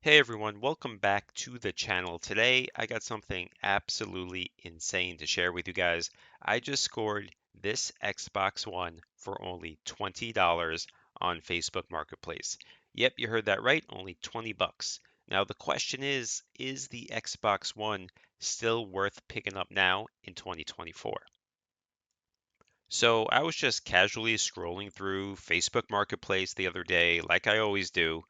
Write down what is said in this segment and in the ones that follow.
Hey everyone, welcome back to the channel. Today I got something absolutely insane to share with you guys. I just scored this Xbox One for only $20 on Facebook Marketplace. Yep, you heard that right, only 20 bucks. Now the question is the Xbox One still worth picking up now in 2024? So I was just casually scrolling through Facebook Marketplace the other day, like I always do,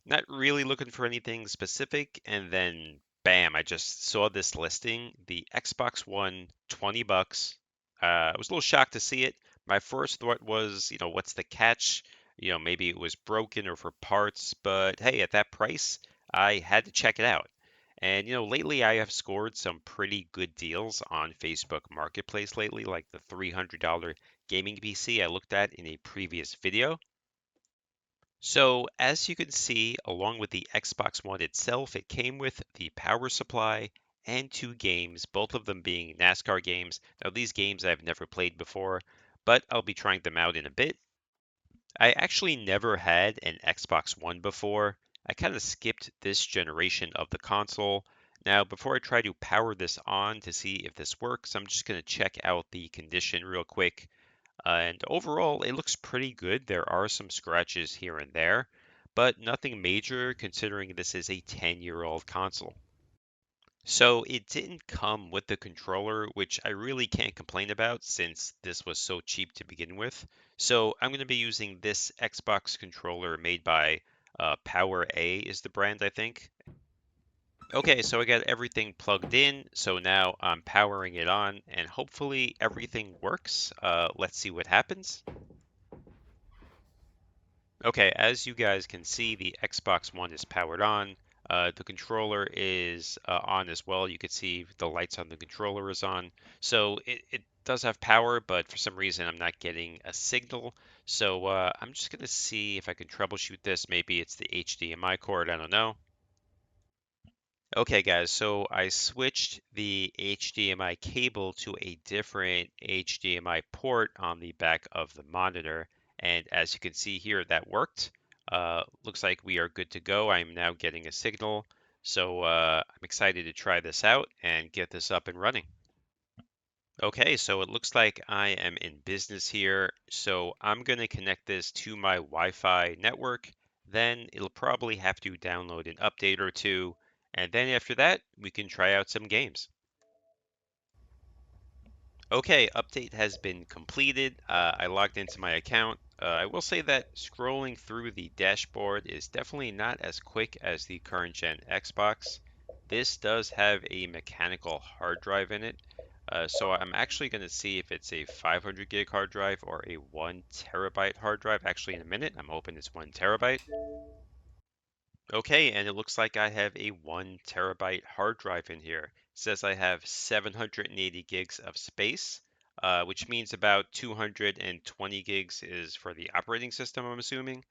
not really looking for anything specific, and then bam, I just saw this listing, the Xbox One, 20 bucks. I was a little shocked to see it. My first thought was, what's the catch? Maybe it was broken or for parts, but hey, at that price, I had to check it out. And lately I have scored some pretty good deals on Facebook Marketplace lately, like the $300 gaming PC I looked at in a previous video. So as you can see, along with the Xbox One itself, it came with the power supply and two games, both of them being NASCAR games. Now these games I've never played before, but I'll be trying them out in a bit. I actually never had an Xbox One before. I kind of skipped this generation of the console. Now, before I try to power this on to see if this works, I'm just going to check out the condition real quick. And overall, it looks pretty good. There are some scratches here and there, but nothing major considering this is a 10-year-old console. So it didn't come with the controller, which I really can't complain about since this was so cheap to begin with. So I'm going to be using this Xbox controller made by Power A is the brand, I think. Okay, so I got everything plugged in. So now I'm powering it on and hopefully everything works. Let's see what happens. Okay, as you guys can see, the Xbox One is powered on. The controller is on as well. You can see the lights on the controller is on. So it does have power, but for some reason I'm not getting a signal. So I'm just going to see if I can troubleshoot this. Maybe it's the HDMI cord, I don't know. Okay, guys, so I switched the HDMI cable to a different HDMI port on the back of the monitor. And as you can see here, that worked. Looks like we are good to go. I'm now getting a signal. So I'm excited to try this out and get this up and running. Okay, so it looks like I am in business here. So I'm going to connect this to my Wi-Fi network. Then it'll probably have to download an update or two. And then after that, we can try out some games. Okay, update has been completed. I logged into my account. I will say that scrolling through the dashboard is definitely not as quick as the current gen Xbox. This does have a mechanical hard drive in it. So I'm actually going to see if it's a 500 gig hard drive or a 1 terabyte hard drive. Actually, in a minute, I'm hoping it's 1 terabyte. Okay, and it looks like I have a 1 terabyte hard drive in here. It says I have 780 gigs of space, which means about 220 gigs is for the operating system, I'm assuming.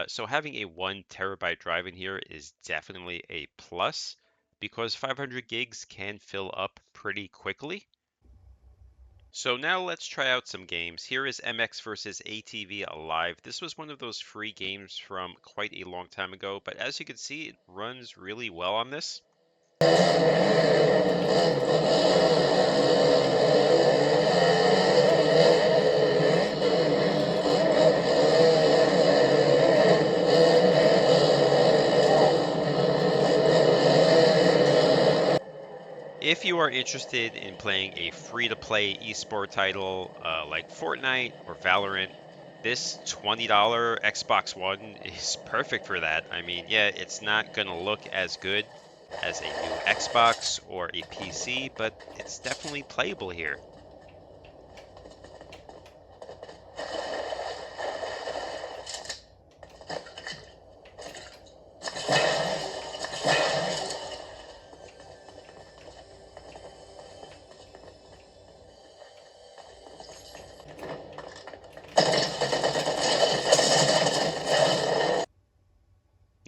So having a 1 terabyte drive in here is definitely a plus because 500 gigs can fill up pretty quickly. So now let's try out some games. Here is MX versus ATV Alive. This was one of those free games from quite a long time ago, but as you can see, it runs really well on this. If you are interested in playing a free-to-play esport title like Fortnite or Valorant, this $20 Xbox One is perfect for that. I mean, yeah, it's not going to look as good as a new Xbox or a PC, but it's definitely playable here.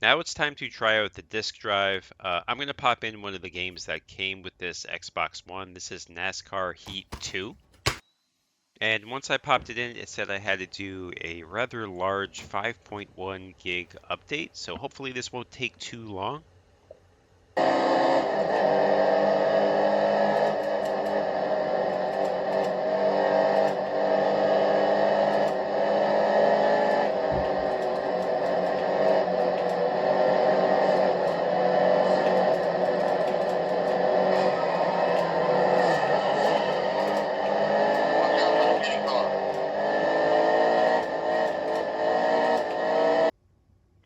Now it's time to try out the disk drive. I'm going to pop in one of the games that came with this Xbox One. This is NASCAR Heat 2. And once I popped it in, it said I had to do a rather large 5.1 gig update. So hopefully this won't take too long.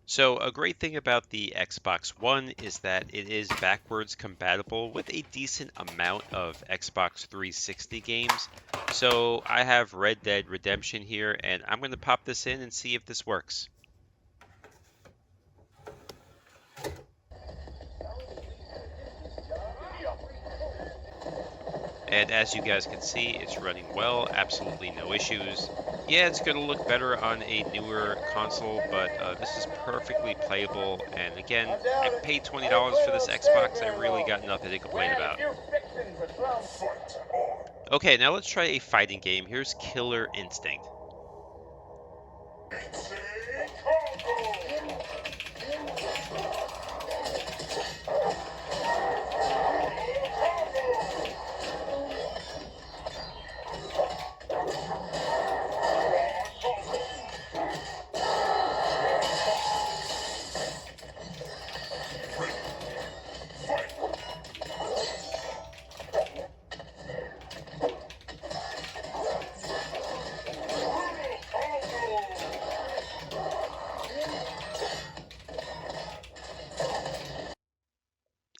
So a great thing about the Xbox One is that it is backwards compatible with a decent amount of Xbox 360 games. So I have Red Dead Redemption here, and I'm going to pop this in and see if this works. And as you guys can see, it's running well, absolutely no issues. Yeah, it's going to look better on a newer console, but this is perfectly playable. And again, I paid $20 for this Xbox. I really got nothing to complain about. Okay, now let's try a fighting game. Here's Killer Instinct.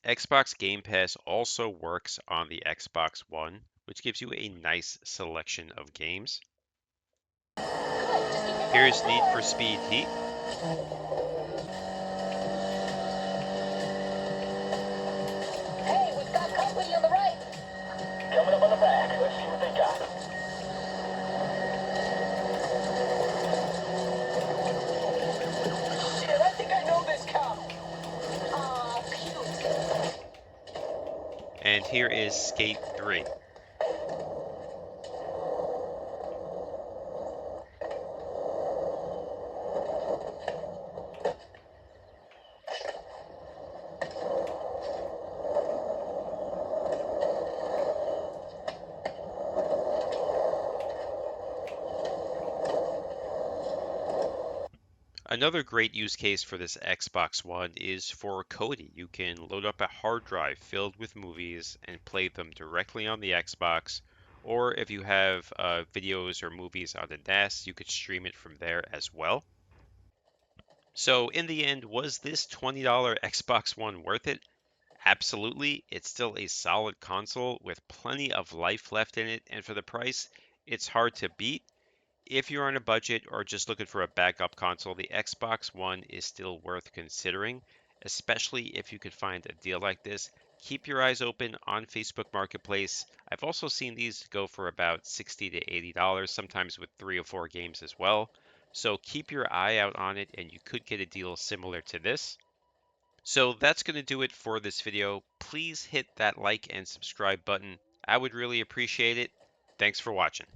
Xbox Game Pass also works on the Xbox One, which gives you a nice selection of games. Here's Need for Speed Heat. Hey, we've got company on the right. Coming up on the back. Let's see what they got. Shit, I think I know this cop. Aw, cute. And here is Skate 3. Another great use case for this Xbox One is for Kodi. You can load up a hard drive filled with movies and play them directly on the Xbox, or if you have videos or movies on the NAS, you could stream it from there as well. So in the end, was this $20 Xbox One worth it? Absolutely. It's still a solid console with plenty of life left in it, and for the price, it's hard to beat. If you're on a budget or just looking for a backup console, the Xbox One is still worth considering, especially if you could find a deal like this. Keep your eyes open on Facebook Marketplace. I've also seen these go for about $60 to $80, sometimes with 3 or 4 games as well. So keep your eye out on it and you could get a deal similar to this. So that's going to do it for this video. Please hit that like and subscribe button. I would really appreciate it. Thanks for watching.